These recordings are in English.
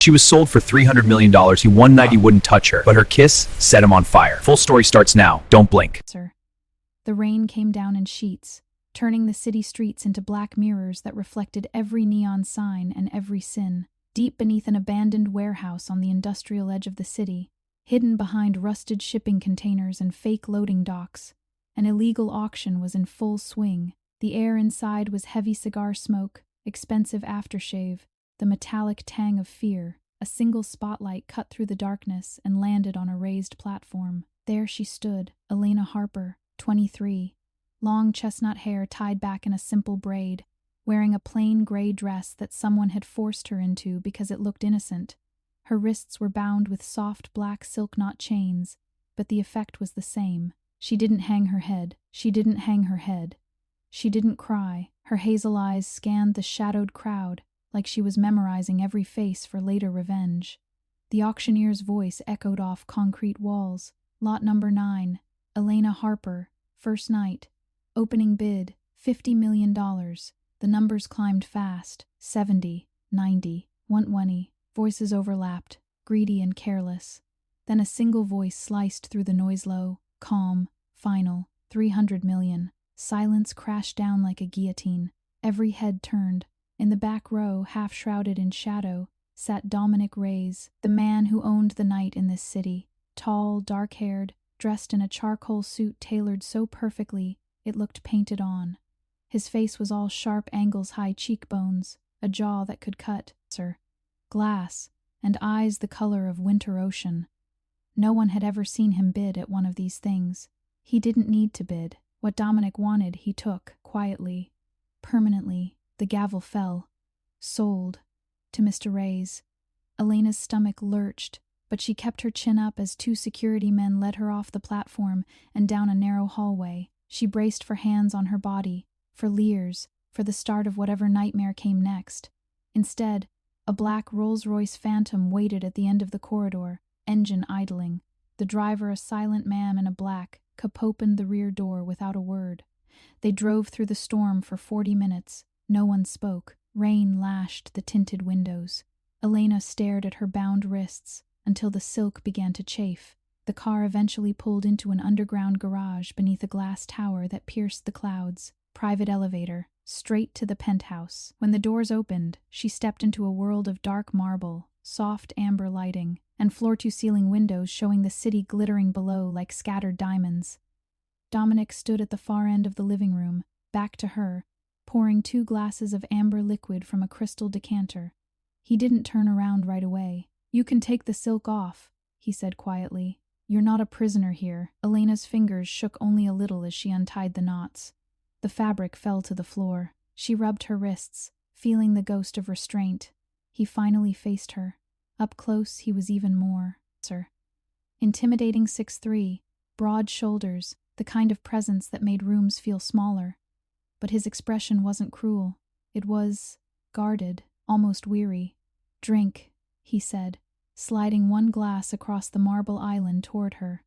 She was sold for $300 million. He one night he wouldn't touch her, but her kiss set him on fire. Full story starts now. Don't blink. Sir. The rain came down in sheets, turning the city streets into black mirrors that reflected every neon sign and every sin. Deep beneath an abandoned warehouse on the industrial edge of the city, hidden behind rusted shipping containers and fake loading docks, an illegal auction was in full swing. The air inside was heavy cigar smoke, expensive aftershave, the metallic tang of fear. A single spotlight cut through the darkness and landed on a raised platform. There she stood, Elena Harper, 23, long chestnut hair tied back in a simple braid, wearing a plain gray dress that someone had forced her into because it looked innocent. Her wrists were bound with soft black silk knot chains, but the effect was the same. She didn't hang her head. She didn't hang her head. She didn't cry. Her hazel eyes scanned the shadowed crowd like she was memorizing every face for later revenge. The auctioneer's voice echoed off concrete walls. Lot number 9, Elena Harper, first night. Opening bid, $50 million. The numbers climbed fast, 70, 90, 120. Voices overlapped, greedy and careless. Then a single voice sliced through the noise low, calm, final, 300 million. Silence crashed down like a guillotine. Every head turned. In the back row, half shrouded in shadow, sat Dominic Reyes, the man who owned the night in this city. Tall, dark-haired, dressed in a charcoal suit tailored so perfectly it looked painted on. His face was all sharp angles, high cheekbones, a jaw that could cut, glass, and eyes the color of winter ocean. No one had ever seen him bid at one of these things. He didn't need to bid. What Dominic wanted, he took, quietly, permanently. The gavel fell. Sold. To Mr. Reyes. Elena's stomach lurched, but she kept her chin up as 2 security men led her off the platform and down a narrow hallway. She braced for hands on her body, for leers, for the start of whatever nightmare came next. Instead, a black Rolls-Royce Phantom waited at the end of the corridor, engine idling. The driver, a silent man in a black, opened the rear door without a word. They drove through the storm for 40 minutes. No one spoke. Rain lashed the tinted windows. Elena stared at her bound wrists until the silk began to chafe. The car eventually pulled into an underground garage beneath a glass tower that pierced the clouds. Private elevator, straight to the penthouse. When the doors opened, she stepped into a world of dark marble, soft amber lighting, and floor-to-ceiling windows showing the city glittering below like scattered diamonds. Dominic stood at the far end of the living room, back to her, pouring 2 glasses of amber liquid from a crystal decanter. He didn't turn around right away. "You can take the silk off," he said quietly. "You're not a prisoner here." Elena's fingers shook only a little as she untied the knots. The fabric fell to the floor. She rubbed her wrists, feeling the ghost of restraint. He finally faced her. Up close, he was even more. Intimidating 6'3", broad shoulders, the kind of presence that made rooms feel smaller. But his expression wasn't cruel. It was guarded, almost weary. "Drink," he said, sliding 1 glass across the marble island toward her.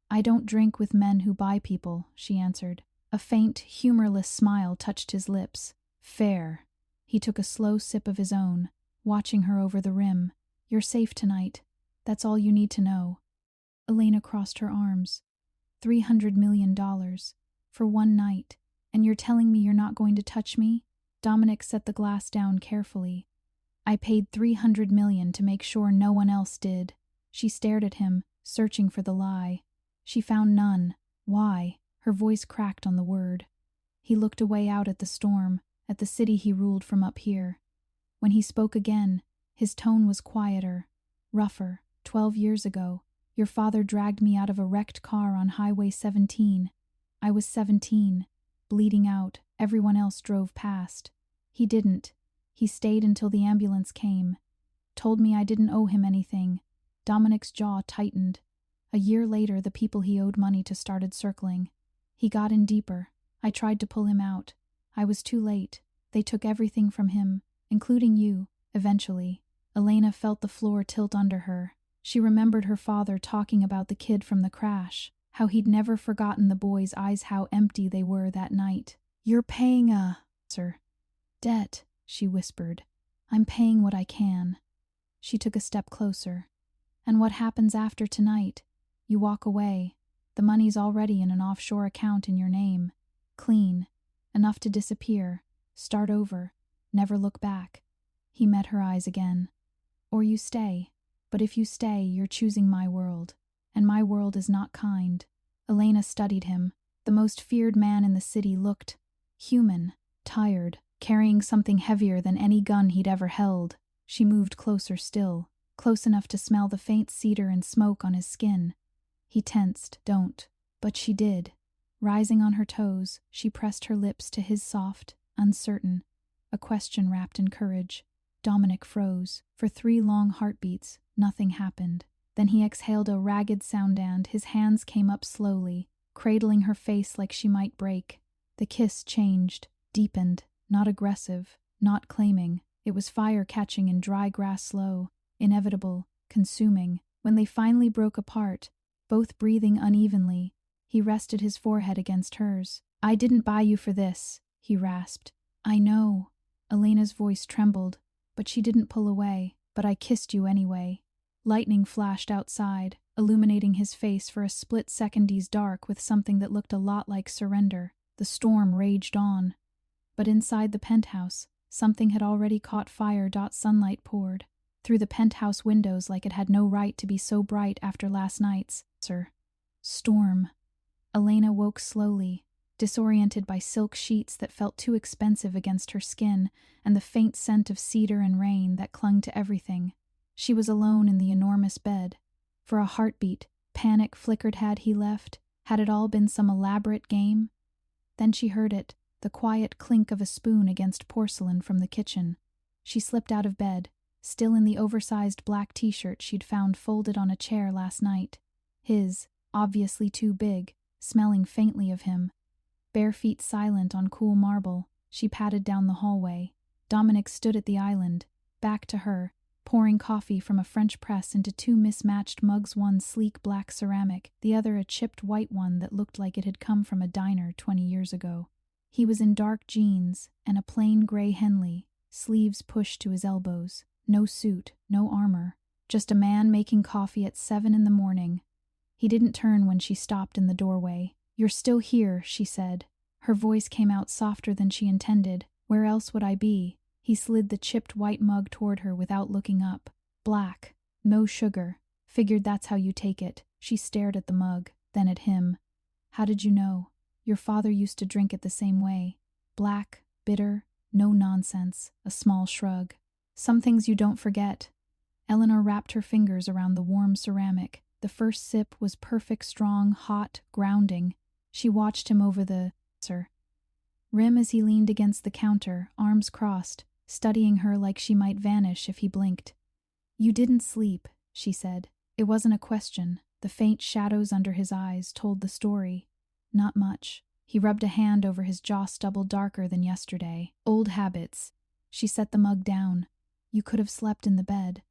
"I don't drink with men who buy people," she answered. A faint, humorless smile touched his lips. "Fair." He took a slow sip of his own, watching her over the rim. "You're safe tonight. That's all you need to know." Elena crossed her arms. $300 million. For 1 night. "And you're telling me you're not going to touch me?" Dominic set the glass down carefully. "I paid $300 million to make sure no one else did." She stared at him, searching for the lie. She found none. Why? Her voice cracked on the word. He looked away out at the storm, at the city he ruled from up here. When he spoke again, his tone was quieter, rougher. 12 years ago, your father dragged me out of a wrecked car on Highway 17. I was 17. Bleeding out, everyone else drove past. He didn't. He stayed until the ambulance came. Told me I didn't owe him anything. Dominic's jaw tightened. A year later, the people he owed money to started circling. He got in deeper. I tried to pull him out. I was too late. They took everything from him, including you, eventually. Elena felt the floor tilt under her. She remembered her father talking about the kid from the crash. How he'd never forgotten the boy's eyes, how empty they were that night. "You're paying a debt," she whispered. "I'm paying what I can." She took a step closer. And what happens after tonight? You walk away. The money's already in an offshore account in your name. Clean. Enough to disappear. Start over. Never look back. He met her eyes again. Or you stay. But if you stay, you're choosing my world. And my world is not kind. Elena studied him. The most feared man in the city looked human, tired, carrying something heavier than any gun he'd ever held. She moved closer still, close enough to smell the faint cedar and smoke on his skin. He tensed. Don't. But she did. Rising on her toes, she pressed her lips to his soft, uncertain, a question wrapped in courage. Dominic froze. For 3 long heartbeats, nothing happened. Then he exhaled a ragged sound and his hands came up slowly, cradling her face like she might break. The kiss changed, deepened, not aggressive, not claiming. It was fire catching in dry grass, slow, inevitable, consuming. When they finally broke apart, both breathing unevenly, he rested his forehead against hers. I didn't buy you for this, he rasped. I know. Elena's voice trembled, but she didn't pull away. But I kissed you anyway. Lightning flashed outside, illuminating his face for a split second. He's dark with something that looked a lot like surrender. The storm raged on. But inside the penthouse, something had already caught fire. Sunlight poured through the penthouse windows like it had no right to be so bright after last night's storm. Elena woke slowly, disoriented by silk sheets that felt too expensive against her skin and the faint scent of cedar and rain that clung to everything. She was alone in the enormous bed. For a heartbeat, panic flickered. Had he left? Had it all been some elaborate game? Then she heard it, the quiet clink of a spoon against porcelain from the kitchen. She slipped out of bed, still in the oversized black t-shirt she'd found folded on a chair last night. His, obviously too big, smelling faintly of him. Bare feet silent on cool marble, she padded down the hallway. Dominic stood at the island, back to her, pouring coffee from a French press into 2 mismatched mugs, one sleek black ceramic, the other a chipped white one that looked like it had come from a diner 20 years ago. He was in dark jeans and a plain gray Henley, sleeves pushed to his elbows. No suit, no armor, just a man making coffee at 7 in the morning. He didn't turn when she stopped in the doorway. You're still here, she said. Her voice came out softer than she intended. Where else would I be? He slid the chipped white mug toward her without looking up. Black. No sugar. Figured that's how you take it. She stared at the mug, then at him. How did you know? Your father used to drink it the same way. Black, bitter, no nonsense. A small shrug. Some things you don't forget. Eleanor wrapped her fingers around the warm ceramic. The first sip was perfect, strong, hot, grounding. She watched him over the rim as he leaned against the counter, arms crossed, studying her like she might vanish if he blinked. You didn't sleep, she said. It wasn't a question. The faint shadows under his eyes told the story. Not much. He rubbed a hand over his jaw stubble, darker than yesterday. Old habits. She set the mug down. You could have slept in the bed.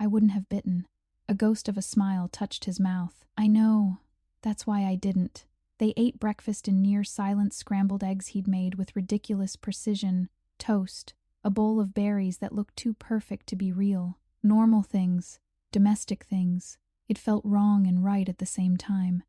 I wouldn't have bitten. A ghost of a smile touched his mouth. I know. That's why I didn't. They ate breakfast in near silent scrambled eggs he'd made with ridiculous precision, toast, a bowl of berries that looked too perfect to be real. Normal things, domestic things. It felt wrong and right at the same time.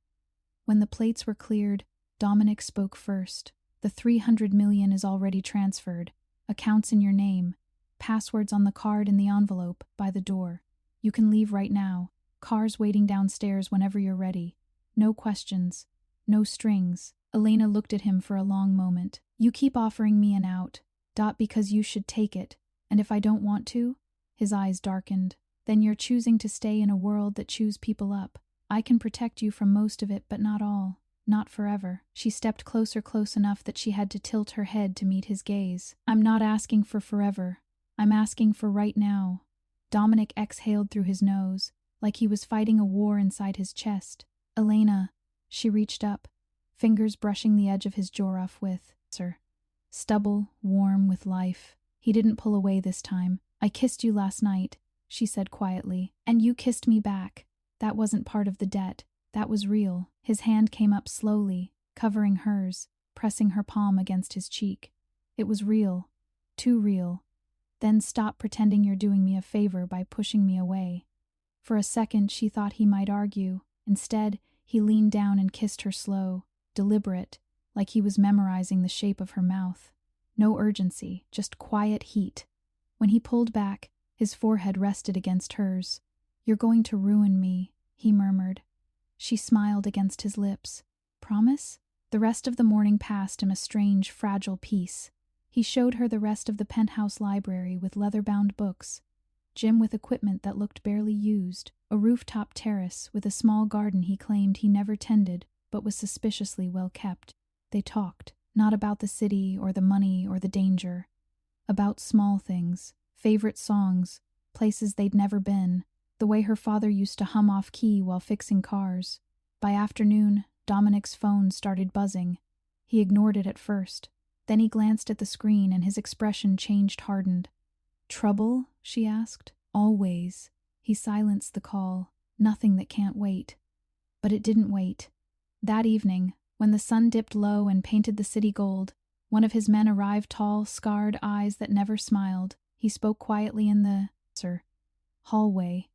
When the plates were cleared, Dominic spoke first. The 300 million is already transferred. Accounts in your name. Passwords on the card in the envelope, by the door. You can leave right now. Cars waiting downstairs whenever you're ready. No questions. No strings. Elena looked at him for a long moment. You keep offering me an out. Because you should take it. And if I don't want to? His eyes darkened. Then you're choosing to stay in a world that chews people up. I can protect you from most of it, but not all. Not forever. She stepped closer, close enough that she had to tilt her head to meet his gaze. I'm not asking for forever. I'm asking for right now. Dominic exhaled through his nose, like he was fighting a war inside his chest. Elena. She reached up, fingers brushing the edge of his jaw off with stubble, warm with life. He didn't pull away this time. I kissed you last night, she said quietly. And you kissed me back. That wasn't part of the debt. That was real. His hand came up slowly, covering hers, pressing her palm against his cheek. It was real. Too real. Then stop pretending you're doing me a favor by pushing me away. For a second, she thought he might argue. Instead, he leaned down and kissed her slow, deliberate, like he was memorizing the shape of her mouth. No urgency, just quiet heat. When he pulled back, his forehead rested against hers. "You're going to ruin me," he murmured. She smiled against his lips. "Promise?" The rest of the morning passed in a strange, fragile peace. He showed her the rest of the penthouse library with leather-bound books, gym with equipment that looked barely used, a rooftop terrace with a small garden he claimed he never tended but was suspiciously well kept. They talked, not about the city or the money or the danger, about small things, favorite songs, places they'd never been, the way her father used to hum off key while fixing cars. By afternoon, Dominic's phone started buzzing. He ignored it at first. Then he glanced at the screen and his expression changed, hardened. "Trouble?" she asked. "Always." He silenced the call. "Nothing that can't wait." But it didn't wait. That evening, when the sun dipped low and painted the city gold, one of his men arrived, tall, scarred, eyes that never smiled. He spoke quietly in the hallway.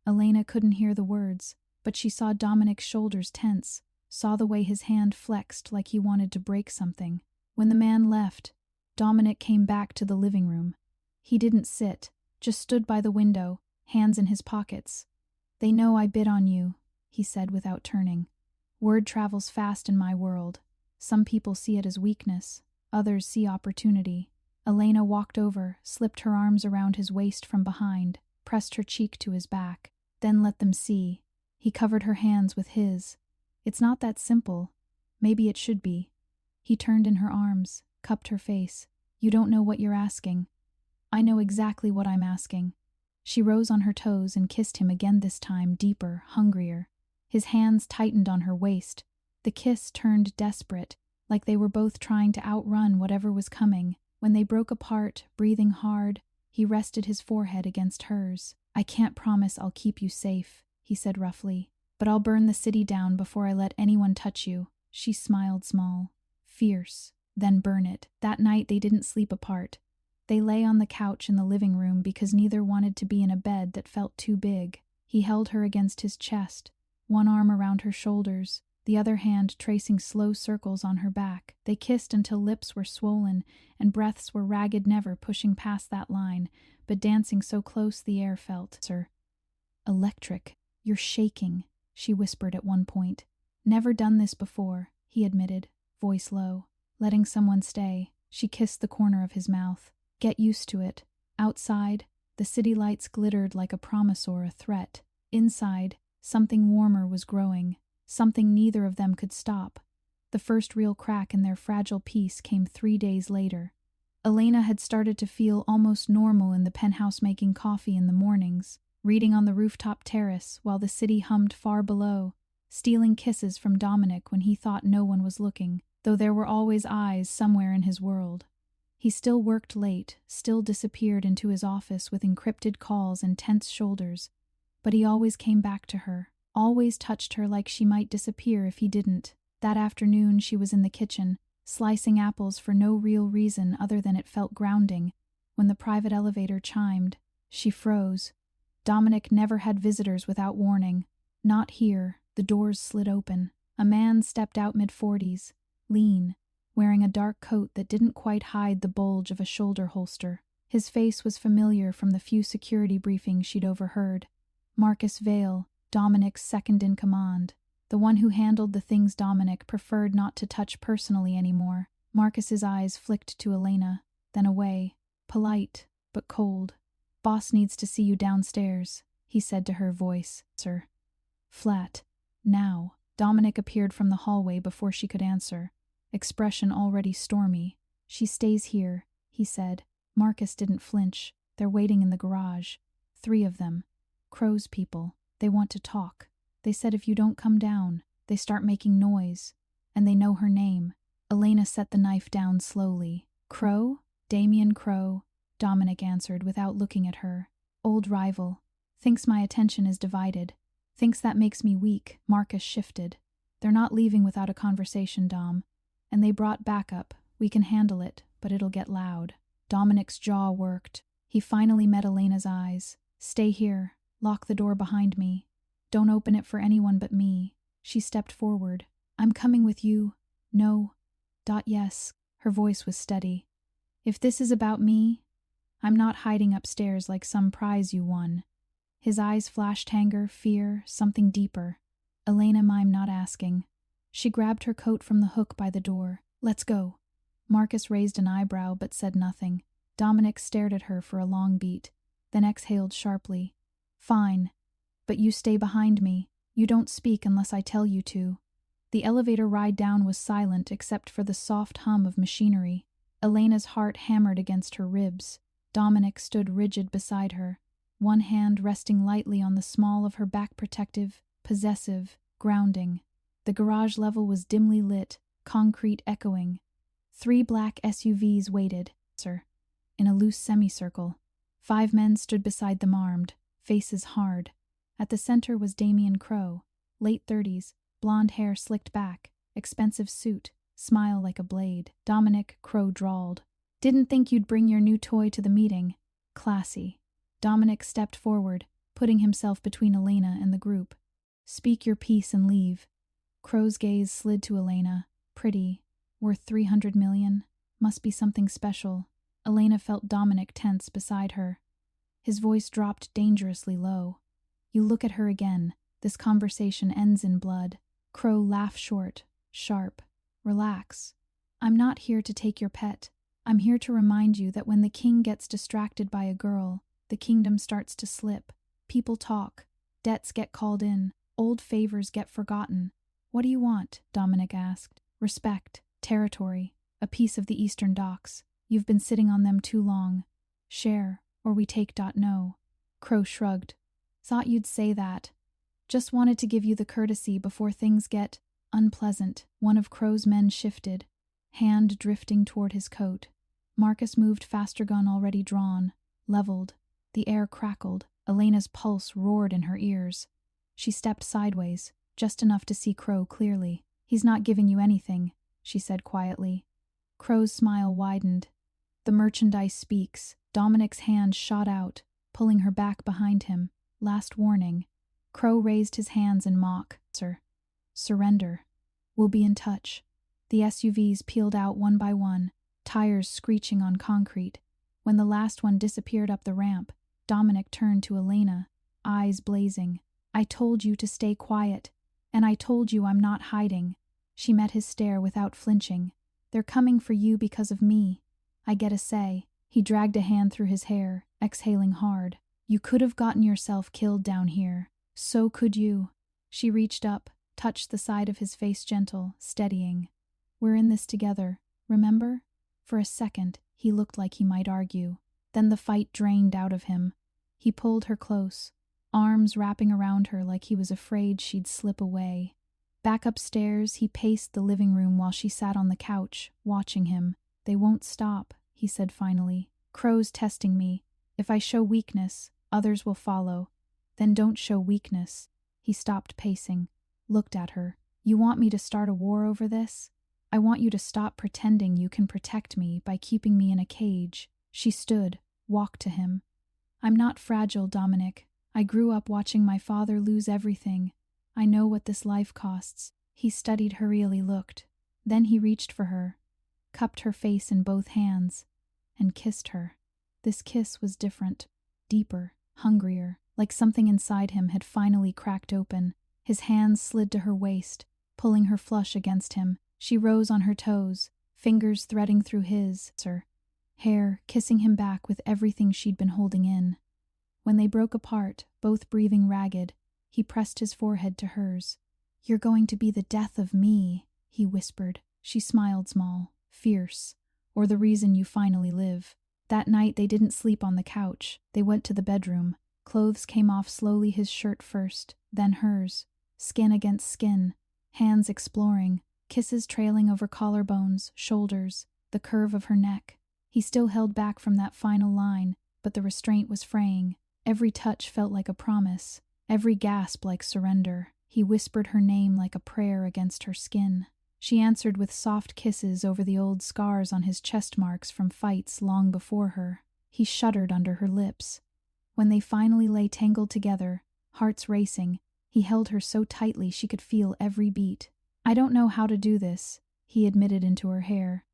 Elena couldn't hear the words, but she saw Dominic's shoulders tense, saw the way his hand flexed like he wanted to break something. When the man left, Dominic came back to the living room. He didn't sit, just stood by the window, hands in his pockets. "They know I bid on you," he said without turning. "Word travels fast in my world. Some people see it as weakness, others see opportunity." Elena walked over, slipped her arms around his waist from behind, pressed her cheek to his back, then let them see. He covered her hands with his. "It's not that simple. Maybe it should be." He turned in her arms, cupped her face. "You don't know what you're asking." "I know exactly what I'm asking." She rose on her toes and kissed him again, this time deeper, hungrier. His hands tightened on her waist. The kiss turned desperate, like they were both trying to outrun whatever was coming. When they broke apart, breathing hard, he rested his forehead against hers. "I can't promise I'll keep you safe," he said roughly, "but I'll burn the city down before I let anyone touch you." She smiled small, fierce, "Then burn it." That night they didn't sleep apart. They lay on the couch in the living room because neither wanted to be in a bed that felt too big. He held her against his chest, one arm around her shoulders, the other hand tracing slow circles on her back. They kissed until lips were swollen and breaths were ragged, never pushing past that line, but dancing so close the air felt electric. "You're shaking," she whispered at one point. "Never done this before," he admitted, voice low. Letting someone stay, she kissed the corner of his mouth. "Get used to it." Outside, the city lights glittered like a promise or a threat. Inside, something warmer was growing, something neither of them could stop. The first real crack in their fragile peace came 3 days later. Elena had started to feel almost normal in the penthouse, making coffee in the mornings, reading on the rooftop terrace while the city hummed far below, stealing kisses from Dominic when he thought no one was looking, though there were always eyes somewhere in his world. He still worked late, still disappeared into his office with encrypted calls and tense shoulders, but he always came back to her, always touched her like she might disappear if he didn't. That afternoon she was in the kitchen, slicing apples for no real reason other than it felt grounding. When the private elevator chimed, she froze. Dominic never had visitors without warning. Not here. The doors slid open. A man stepped out, mid-40s, lean, wearing a dark coat that didn't quite hide the bulge of a shoulder holster. His face was familiar from the few security briefings she'd overheard. Marcus Vale, Dominic's second-in-command, the one who handled the things Dominic preferred not to touch personally anymore. Marcus's eyes flicked to Elena, then away, polite but cold. "Boss needs to see you downstairs," he said to her, voice flat. "Now." Dominic appeared from the hallway before she could answer, expression already stormy. "She stays here," he said. Marcus didn't flinch. "They're waiting in the garage. 3 of them. Crow's people. They want to talk. They said if you don't come down, they start making noise. And they know her name." Elena set the knife down slowly. "Crow? Damien Crow," Dominic answered without looking at her. "Old rival. Thinks my attention is divided. Thinks that makes me weak." Marcus shifted. "They're not leaving without a conversation, Dom. And they brought backup. We can handle it, but it'll get loud." Dominic's jaw worked. He finally met Elena's eyes. Stay here. Lock the door behind me. Don't open it for anyone but me. She stepped forward. I'm coming with you. No. Yes. Her voice was steady. If this is about me, I'm not hiding upstairs like some prize you won. His eyes flashed anger, fear, something deeper. Elena I'm not asking. She grabbed her coat from the hook by the door. Let's go. Marcus raised an eyebrow but said nothing. Dominic stared at her for a long beat, then exhaled sharply. Fine. But you stay behind me. You don't speak unless I tell you to. The elevator ride down was silent except for the soft hum of machinery. Elena's heart hammered against her ribs. Dominic stood rigid beside her, one hand resting lightly on the small of her back, protective, possessive, grounding. The garage level was dimly lit, concrete echoing. 3 black SUVs waited, in a loose semicircle. 5 men stood beside them armed, faces hard. At the center was Damian Crow, late 30s, blonde hair slicked back, expensive suit, smile like a blade. Dominic, Crow drawled. Didn't think you'd bring your new toy to the meeting. Classy. Dominic stepped forward, putting himself between Elena and the group. Speak your piece and leave. Crow's gaze slid to Elena. Pretty. Worth 300 million. Must be something special. Elena felt Dominic tense beside her. His voice dropped dangerously low. You look at her again. This conversation ends in blood. Crow laughed short, sharp. Relax. I'm not here to take your pet. I'm here to remind you that when the king gets distracted by a girl, the kingdom starts to slip. People talk. Debts get called in. Old favors get forgotten. What do you want? Dominic asked. Respect. Territory. A piece of the eastern docks. You've been sitting on them too long. Share, or we take. No. Crow shrugged. Thought you'd say that. Just wanted to give you the courtesy before things get unpleasant. One of Crow's men shifted, hand drifting toward his coat. Marcus moved faster, gun already drawn, leveled. The air crackled. Elena's pulse roared in her ears. She stepped sideways, just enough to see Crow clearly. He's not giving you anything, she said quietly. Crow's smile widened. The merchandise speaks. Dominic's hand shot out, pulling her back behind him. Last warning. Crow raised his hands in mock. Surrender. We'll be in touch. The SUVs peeled out one by one, tires screeching on concrete. When the last one disappeared up the ramp, Dominic turned to Elena, eyes blazing. I told you to stay quiet, and I told you I'm not hiding. She met his stare without flinching. They're coming for you because of me. I get a say. He dragged a hand through his hair, exhaling hard. You could have gotten yourself killed down here. So could you. She reached up, touched the side of his face, gentle, steadying. We're in this together, remember? For a second, he looked like he might argue. Then the fight drained out of him. He pulled her close, arms wrapping around her like he was afraid she'd slip away. Back upstairs, he paced the living room while she sat on the couch, watching him. They won't stop, he said finally. Crow's testing me. If I show weakness, others will follow. Then don't show weakness. He stopped pacing, looked at her. You want me to start a war over this? I want you to stop pretending you can protect me by keeping me in a cage. She stood, walked to him. I'm not fragile, Dominic. I grew up watching my father lose everything. I know what this life costs. He studied her, really looked. Then he reached for her, cupped her face in both hands, and kissed her. This kiss was different, deeper, hungrier, like something inside him had finally cracked open. His hands slid to her waist, pulling her flush against him. She rose on her toes, fingers threading through his, hair, kissing him back with everything she'd been holding in. When they broke apart, both breathing ragged, he pressed his forehead to hers. You're going to be the death of me, he whispered. She smiled small, fierce. Or the reason you finally live. That night they didn't sleep on the couch. They went to the bedroom. Clothes came off slowly, his shirt first, then hers. Skin against skin, hands exploring, kisses trailing over collarbones, shoulders, the curve of her neck. He still held back from that final line, but the restraint was fraying. Every touch felt like a promise, every gasp like surrender. He whispered her name like a prayer against her skin. She answered with soft kisses over the old scars on his chest marks from fights long before her. He shuddered under her lips. When they finally lay tangled together, hearts racing, he held her so tightly she could feel every beat. "I don't know how to do this," he admitted into her hair.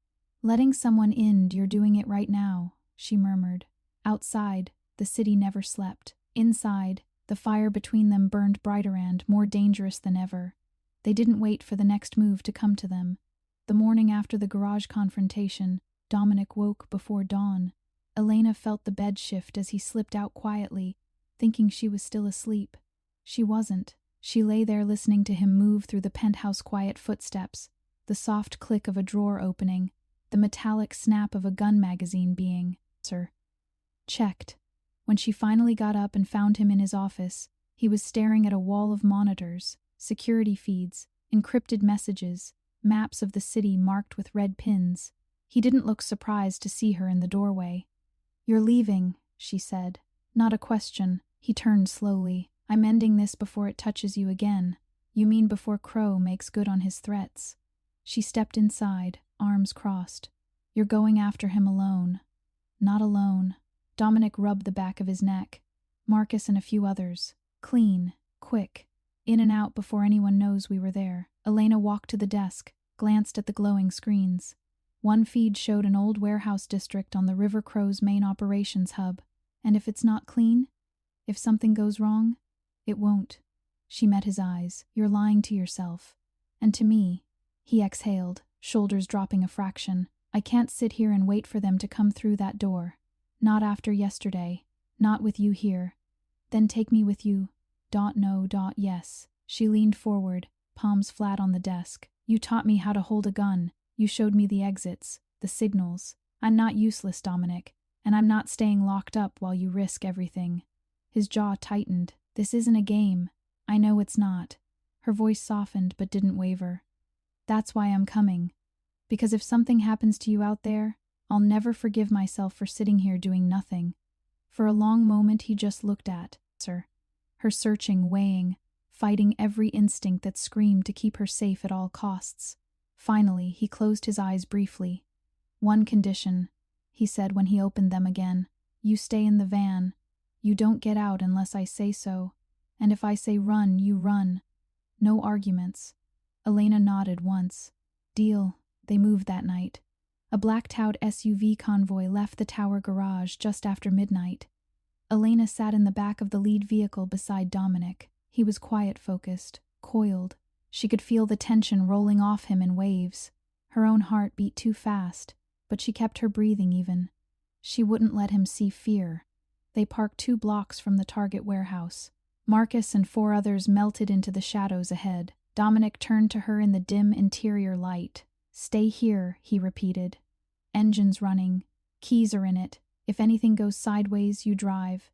"Letting someone in, you're doing it right now," she murmured. Outside, the city never slept. Inside, the fire between them burned brighter and more dangerous than ever. They didn't wait for the next move to come to them. The morning after the garage confrontation, Dominic woke before dawn. Elena felt the bed shift as he slipped out quietly, thinking she was still asleep. She wasn't. She lay there listening to him move through the penthouse quiet footsteps, the soft click of a drawer opening, the metallic snap of a gun magazine being checked. When she finally got up and found him in his office, he was staring at a wall of monitors, security feeds, encrypted messages, maps of the city marked with red pins. He didn't look surprised to see her in the doorway. "You're leaving," she said. Not a question. He turned slowly. "I'm ending this before it touches you again." "You mean before Crow makes good on his threats?" She stepped inside, arms crossed. "You're going after him alone." "Not alone." Dominic rubbed the back of his neck. "Marcus and a few others. Clean, quick, in and out before anyone knows we were there." Elena walked to the desk, glanced at the glowing screens. One feed showed an old warehouse district on the River Crow's main operations hub. "And if it's not clean? If something goes wrong?" "It won't." She met his eyes. "You're lying to yourself. And to me." He exhaled, shoulders dropping a fraction. "I can't sit here and wait for them to come through that door. Not after yesterday. Not with you here." "Then take me with you." No. Yes. She leaned forward, palms flat on the desk. "You taught me how to hold a gun. You showed me the exits, the signals. I'm not useless, Dominic, and I'm not staying locked up while you risk everything." His jaw tightened. "This isn't a game." "I know it's not." Her voice softened but didn't waver. "That's why I'm coming. Because if something happens to you out there, I'll never forgive myself for sitting here doing nothing." For a long moment he just looked at her searching, weighing, fighting every instinct that screamed to keep her safe at all costs. Finally, he closed his eyes briefly. "One condition," he said when he opened them again. "You stay in the van. You don't get out unless I say so. And if I say run, you run. No arguments." Elena nodded once. "Deal." They moved that night. A black-towed SUV convoy left the tower garage just after midnight. Elena sat in the back of the lead vehicle beside Dominic. He was quiet, focused, coiled. She could feel the tension rolling off him in waves. Her own heart beat too fast, but she kept her breathing even. She wouldn't let him see fear. They parked 2 blocks from the Target warehouse. Marcus and 4 others melted into the shadows ahead. Dominic turned to her in the dim interior light. "Stay here," he repeated. "Engine's running. Keys are in it. If anything goes sideways, you drive.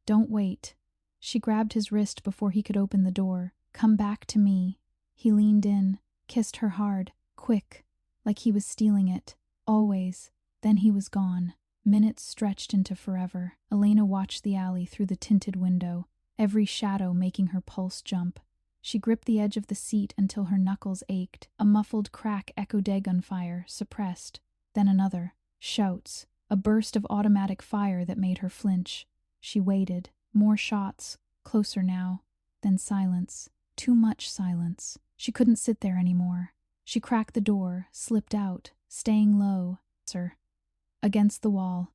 Don't wait." She grabbed his wrist before he could open the door. "Come back to me." He leaned in, kissed her hard, quick, like he was stealing it. Always. Then he was gone. Minutes stretched into forever. Elena watched the alley through the tinted window, every shadow making her pulse jump. She gripped the edge of the seat until her knuckles ached. A muffled crack echoed gunfire, suppressed. Then another. Shouts. A burst of automatic fire that made her flinch. She waited. More shots. Closer now. Then silence. Too much silence. She couldn't sit there anymore. She cracked the door, slipped out, staying low. Against the wall.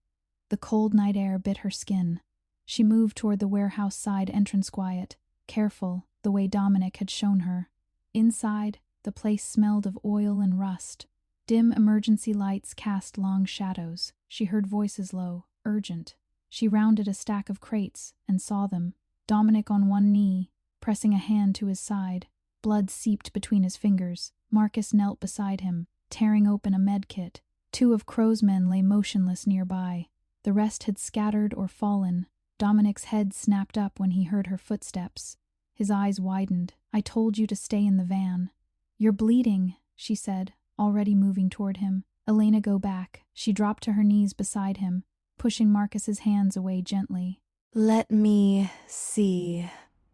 The cold night air bit her skin. She moved toward the warehouse side entrance quiet, careful, the way Dominic had shown her. Inside, the place smelled of oil and rust. Dim emergency lights cast long shadows. She heard voices low, urgent. She rounded a stack of crates and saw them. Dominic on one knee, pressing a hand to his side. Blood seeped between his fingers. Marcus knelt beside him, tearing open a med kit. 2 of Crow's men lay motionless nearby. The rest had scattered or fallen. Dominic's head snapped up when he heard her footsteps. His eyes widened. "I told you to stay in the van." "You're bleeding," she said, already moving toward him. Elena, go back. She dropped to her knees beside him, pushing Marcus's hands away gently. "Let me see."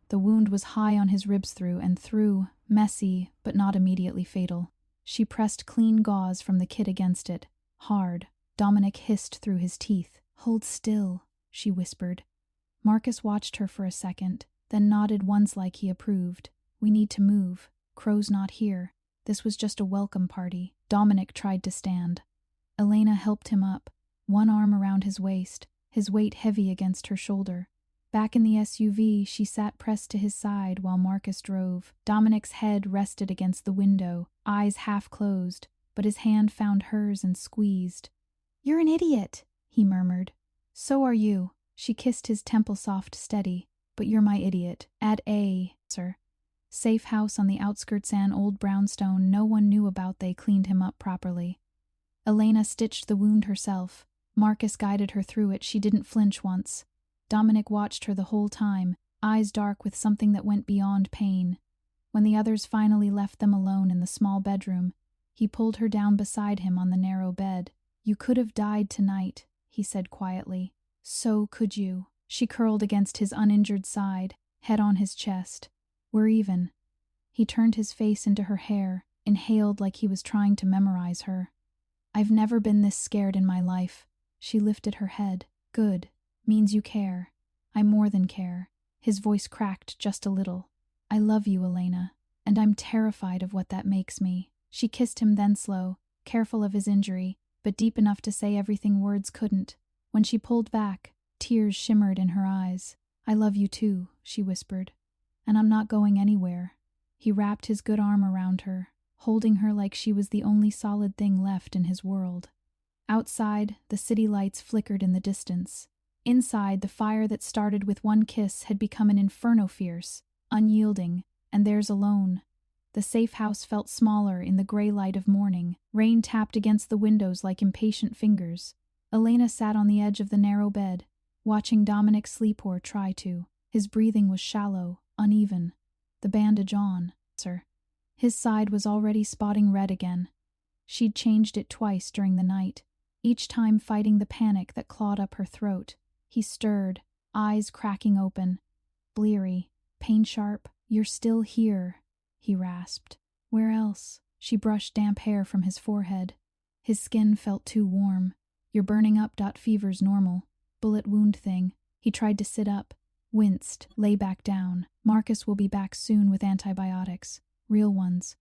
The wound was high on his ribs through and through, messy, but not immediately fatal. She pressed clean gauze from the kit against it. Hard. Dominic hissed through his teeth. Hold still, she whispered. Marcus watched her for a second, then nodded once like he approved. We need to move. Crow's not here. This was just a welcome party. Dominic tried to stand. Elena helped him up, one arm around his waist, his weight heavy against her shoulder. Back in the SUV, she sat pressed to his side while Marcus drove. Dominic's head rested against the window, eyes half closed, but his hand found hers and squeezed. "You're an idiot," he murmured. "So are you." She kissed his temple soft steady. "But you're my idiot. At a, sir." Safe house on the outskirts an old brownstone no one knew about. They cleaned him up properly. Elena stitched the wound herself. Marcus guided her through it. She didn't flinch once. Dominic watched her the whole time, eyes dark with something that went beyond pain. When the others finally left them alone in the small bedroom, he pulled her down beside him on the narrow bed. "You could have died tonight," he said quietly. "So could you." She curled against his uninjured side, head on his chest. "We're even." He turned his face into her hair, inhaled like he was trying to memorize her. "I've never been this scared in my life." She lifted her head. "Good. Means you care." "I more than care." His voice cracked just a little. "I love you, Elena, and I'm terrified of what that makes me." She kissed him then slow, careful of his injury, but deep enough to say everything words couldn't. When she pulled back, tears shimmered in her eyes. "I love you too," she whispered. "And I'm not going anywhere." He wrapped his good arm around her, holding her like she was the only solid thing left in his world. Outside, the city lights flickered in the distance. Inside, the fire that started with one kiss had become an inferno, fierce, unyielding, and theirs alone. The safe house felt smaller in the gray light of morning. Rain tapped against the windows like impatient fingers. Elena sat on the edge of the narrow bed, watching Dominic sleep or try to. His breathing was shallow, uneven. The bandage on, sir. His side was already spotting red again. She'd changed it twice during the night, each time fighting the panic that clawed up her throat. He stirred, eyes cracking open. Bleary, pain-sharp. "You're still here," he rasped. "Where else?" She brushed damp hair from his forehead. His skin felt too warm. "You're burning up. Fever's normal. Bullet wound thing." He tried to sit up, winced, lay back down. "Marcus will be back soon with antibiotics. Real ones.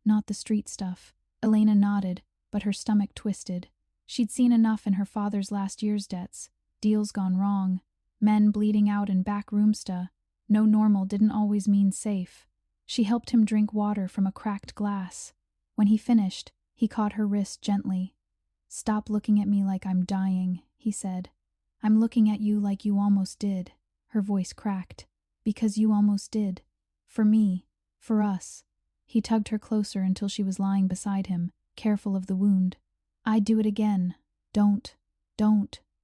Not the street stuff." Elena nodded, but her stomach twisted. She'd seen enough in her father's last year's debts. Deals gone wrong. Men bleeding out in back roomsta. No normal didn't always mean safe. She helped him drink water from a cracked glass. When he finished, he caught her wrist gently. "Stop looking at me like I'm dying," he said. "I'm looking at you like you almost did." Her voice cracked. "Because you almost did. For me. For us." He tugged her closer until she was lying beside him, careful of the wound. "I'd do it again." Don't.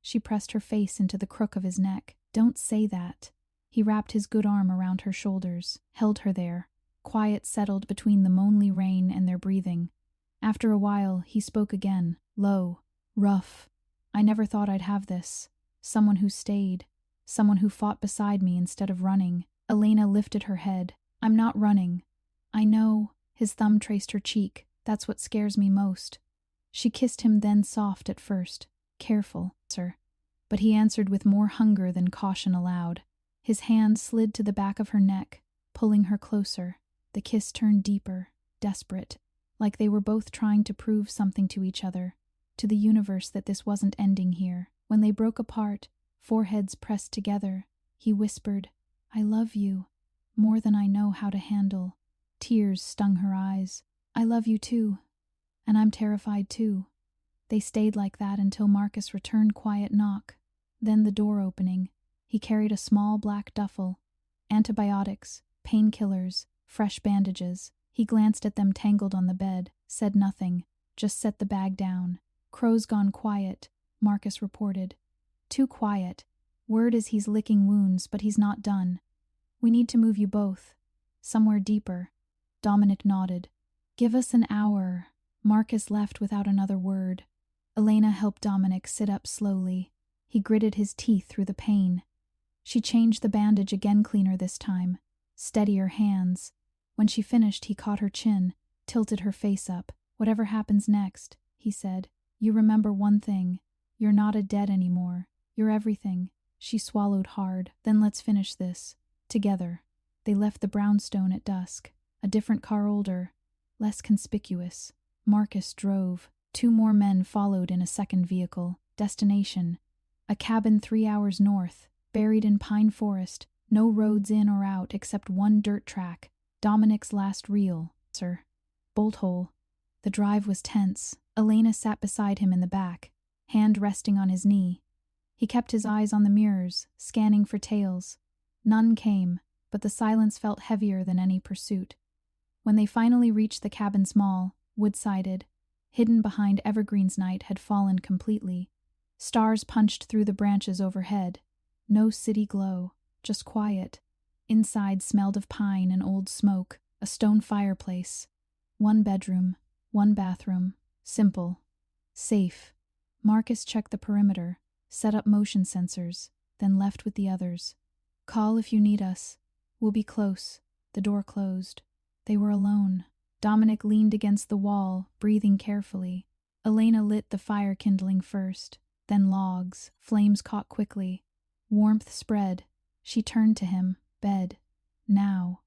She pressed her face into the crook of his neck. "Don't say that." He wrapped his good arm around her shoulders, held her there. Quiet settled between the moanly rain and their breathing. After a while, he spoke again, low, rough. "I never thought I'd have this. Someone who stayed. Someone who fought beside me instead of running." Elena lifted her head. "I'm not running." "I know." His thumb traced her cheek. "That's what scares me most." She kissed him then soft at first. "Careful, sir." But he answered with more hunger than caution allowed. His hand slid to the back of her neck, pulling her closer. The kiss turned deeper, desperate, like they were both trying to prove something to each other, to the universe that this wasn't ending here. When they broke apart, foreheads pressed together, he whispered, "I love you, more than I know how to handle." Tears stung her eyes. "I love you too. And I'm terrified too." They stayed like that until Marcus returned. Quiet knock. Then the door opening. He carried a small black duffel. Antibiotics, painkillers, fresh bandages. He glanced at them tangled on the bed, said nothing, just set the bag down. "Crow's gone quiet," Marcus reported. "Too quiet. Word is he's licking wounds, but he's not done. We need to move you both. Somewhere deeper." Dominic nodded. "Give us an hour." Marcus left without another word. Elena helped Dominic sit up slowly. He gritted his teeth through the pain. She changed the bandage again, cleaner this time. Steadier hands. When she finished, he caught her chin, tilted her face up. "Whatever happens next," he said, "you remember one thing. You're not a dead anymore. You're everything. She swallowed hard. Then let's finish this. Together. They left the brownstone at dusk. A different car, older, less conspicuous. Marcus drove. 2 more men followed in a second vehicle. Destination: a cabin 3 hours north, buried in pine forest. No roads in or out except one dirt track. Dominic's last reel, sir. Bolt hole. The drive was tense. Elena sat beside him in the back, hand resting on his knee. He kept his eyes on the mirrors, scanning for tails. None came, but the silence felt heavier than any pursuit. When they finally reached the cabin's mall, wood-sided, hidden behind evergreens, night had fallen completely. Stars punched through the branches overhead. No city glow, just quiet. Inside smelled of pine and old smoke, a stone fireplace. 1 bedroom, 1 bathroom, simple, safe. Marcus checked the perimeter, set up motion sensors, then left with the others. Call if you need us. We'll be close. The door closed. They were alone. Dominic leaned against the wall, breathing carefully. Elena lit the fire kindling first, then logs. Flames caught quickly. Warmth spread. She turned to him. Bed. Now.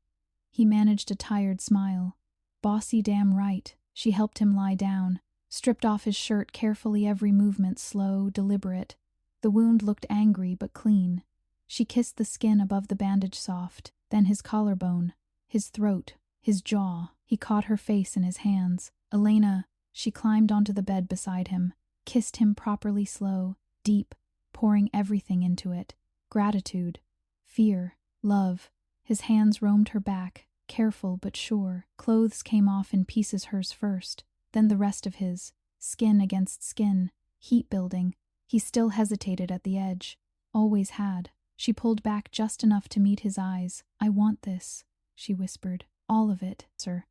He managed a tired smile. Bossy damn right. She helped him lie down, stripped off his shirt carefully, every movement slow, deliberate. The wound looked angry but clean. She kissed the skin above the bandage soft, then his collarbone, his throat, his jaw. He caught her face in his hands. Elena, she climbed onto the bed beside him, kissed him properly, slow, deep, pouring everything into it. Gratitude, fear, love. His hands roamed her back, careful but sure. Clothes came off in pieces, hers first, then the rest of his. Skin against skin, heat building. He still hesitated at the edge. Always had. She pulled back just enough to meet his eyes. I want this, she whispered. All of it, sir.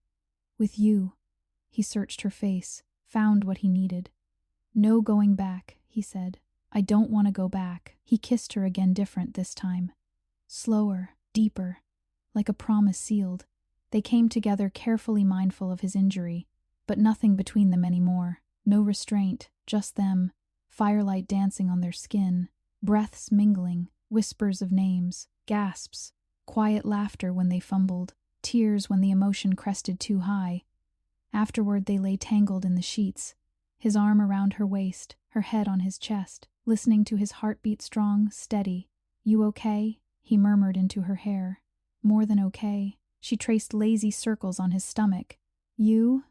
With you. He searched her face, found what he needed. No going back, he said. I don't want to go back. He kissed her again, different this time. Slower, deeper, like a promise sealed. They came together, carefully mindful of his injury, but nothing between them anymore. No restraint, just them, firelight dancing on their skin, breaths mingling, whispers of names, gasps, quiet laughter when they fumbled, tears when the emotion crested too high. Afterward they lay tangled in the sheets, his arm around her waist, her head on his chest, listening to his heartbeat strong, steady. You okay? He murmured into her hair. More than okay. She traced lazy circles on his stomach. You?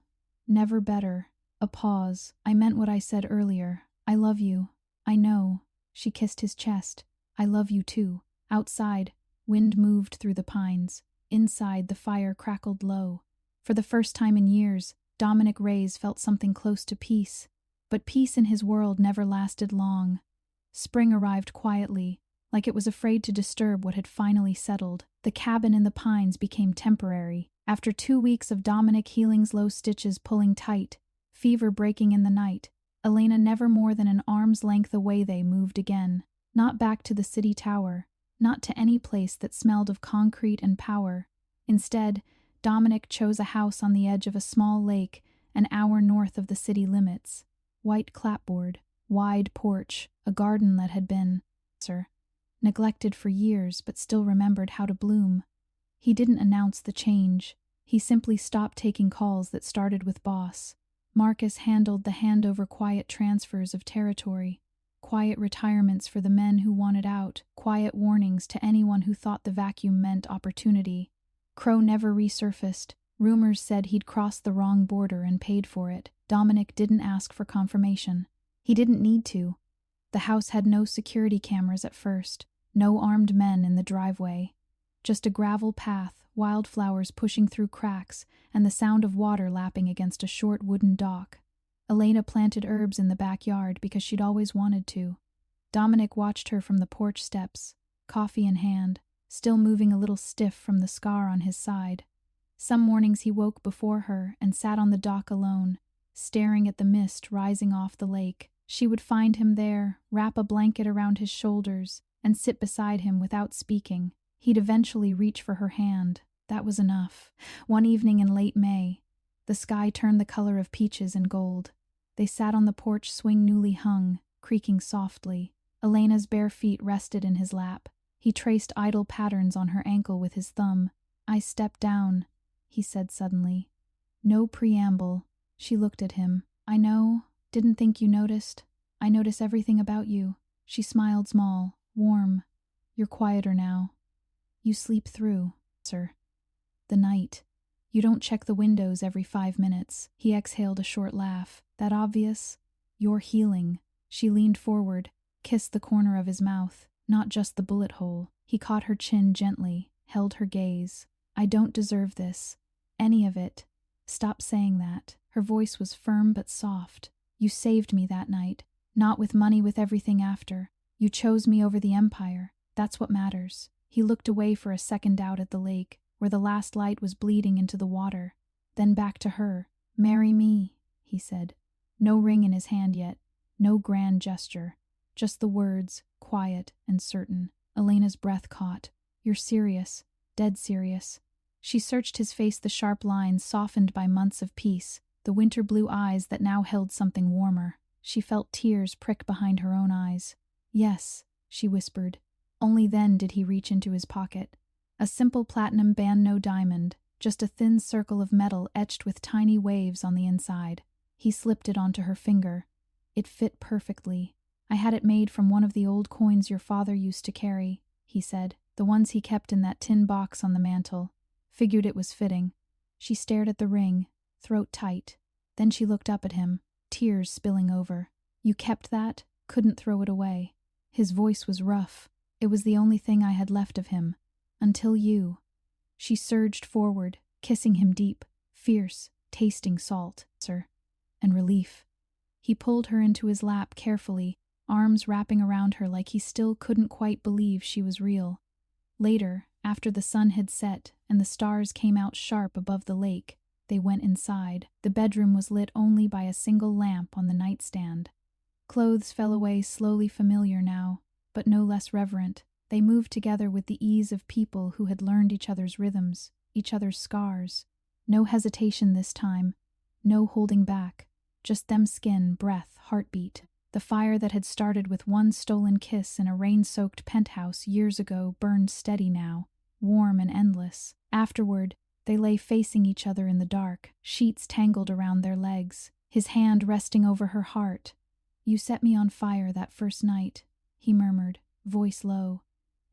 Never better. A pause. I meant what I said earlier. I love you. I know. She kissed his chest. I love you too. Outside, wind moved through the pines. Inside, the fire crackled low. For the first time in years, Dominic Reyes felt something close to peace. But peace in his world never lasted long. Spring arrived quietly, like it was afraid to disturb what had finally settled. The cabin in the pines became temporary. After 2 weeks of Dominic healing, slow stitches pulling tight, fever breaking in the night, Elena never more than an arm's length away. They moved again. Not back to the city tower, not to any place that smelled of concrete and power. Instead, Dominic chose a house on the edge of a small lake, an hour north of the city limits. White clapboard, wide porch, a garden that had been, neglected for years but still remembered how to bloom. He didn't announce the change. He simply stopped taking calls that started with boss. Marcus handled the handover, quiet transfers of territory, quiet retirements for the men who wanted out, quiet warnings to anyone who thought the vacuum meant opportunity. Crow never resurfaced. Rumors said he'd crossed the wrong border and paid for it. Dominic didn't ask for confirmation. He didn't need to. The house had no security cameras at first, no armed men in the driveway. Just a gravel path, wildflowers pushing through cracks, and the sound of water lapping against a short wooden dock. Elena planted herbs in the backyard because she'd always wanted to. Dominic watched her from the porch steps, coffee in hand, still moving a little stiff from the scar on his side. Some mornings he woke before her and sat on the dock alone, staring at the mist rising off the lake. She would find him there, wrap a blanket around his shoulders, and sit beside him without speaking. He'd eventually reach for her hand. That was enough. One evening in late May, the sky turned the color of peaches and gold. They sat on the porch swing newly hung, creaking softly. Elena's bare feet rested in his lap. He traced idle patterns on her ankle with his thumb. I stepped down, he said suddenly. No preamble. She looked at him. I know. Didn't think you noticed. I notice everything about you. She smiled small, warm. You're quieter now. You sleep through, sir. The night. You don't check the windows every 5 minutes. He exhaled a short laugh. That obvious? You're healing. She leaned forward, kissed the corner of his mouth, not just the bullet hole. He caught her chin gently, held her gaze. I don't deserve this. Any of it. Stop saying that. Her voice was firm but soft. You saved me that night. Not with money, with everything after. You chose me over the Empire. That's what matters. He looked away for a second out at the lake, where the last light was bleeding into the water. Then back to her. Marry me, he said. No ring in his hand yet. No grand gesture. Just the words, quiet and certain. Elena's breath caught. You're serious. Dead serious. She searched his face, the sharp lines softened by months of peace, the winter blue eyes that now held something warmer. She felt tears prick behind her own eyes. Yes, she whispered. Only then did he reach into his pocket. A simple platinum band, no diamond, just a thin circle of metal etched with tiny waves on the inside. He slipped it onto her finger. It fit perfectly. I had it made from one of the old coins your father used to carry, he said, the ones he kept in that tin box on the mantel. Figured it was fitting. She stared at the ring, throat tight. Then she looked up at him, tears spilling over. You kept that? Couldn't throw it away. His voice was rough. It was the only thing I had left of him. Until you. She surged forward, kissing him deep, fierce, tasting salt, sir, and relief. He pulled her into his lap carefully, arms wrapping around her like he still couldn't quite believe she was real. Later, after the sun had set and the stars came out sharp above the lake, they went inside. The bedroom was lit only by a single lamp on the nightstand. Clothes fell away, slowly familiar now, but no less reverent. They moved together with the ease of people who had learned each other's rhythms, each other's scars. No hesitation this time, no holding back, just them skin, breath, heartbeat. The fire that had started with one stolen kiss in a rain-soaked penthouse years ago burned steady now, warm and endless. Afterward, they lay facing each other in the dark, sheets tangled around their legs, his hand resting over her heart. You set me on fire that first night, he murmured, voice low,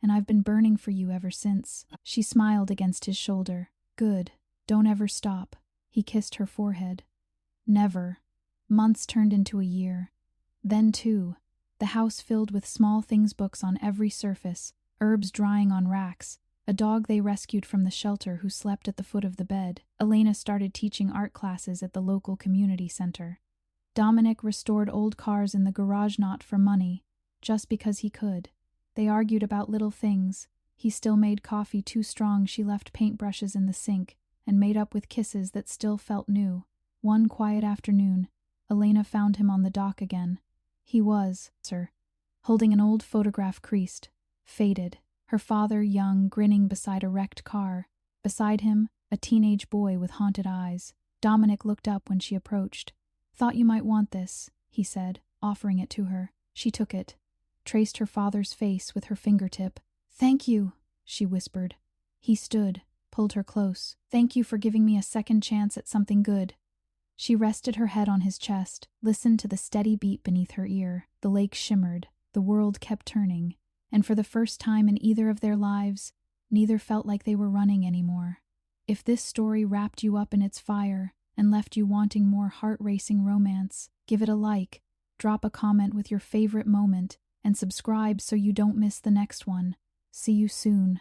and I've been burning for you ever since. She smiled against his shoulder. Good. Don't ever stop. He kissed her forehead. Never. Months turned into a year. Then, too, the house filled with small things books on every surface, herbs drying on racks, a dog they rescued from the shelter who slept at the foot of the bed. Elena started teaching art classes at the local community center. Dominic restored old cars in the garage, not for money, just because he could. They argued about little things. He still made coffee too strong. She left paintbrushes in the sink and made up with kisses that still felt new. One quiet afternoon, Elena found him on the dock again. He was, sir, holding an old photograph creased, faded. Her father, young, grinning beside a wrecked car. Beside him, a teenage boy with haunted eyes. Dominic looked up when she approached. Thought you might want this, he said, offering it to her. She took it, traced her father's face with her fingertip. Thank you, she whispered. He stood, pulled her close. Thank you for giving me a second chance at something good. She rested her head on his chest, listened to the steady beat beneath her ear. The lake shimmered, the world kept turning, and for the first time in either of their lives, neither felt like they were running anymore. If this story wrapped you up in its fire and left you wanting more heart-racing romance, give it a like, drop a comment with your favorite moment, and subscribe so you don't miss the next one. See you soon.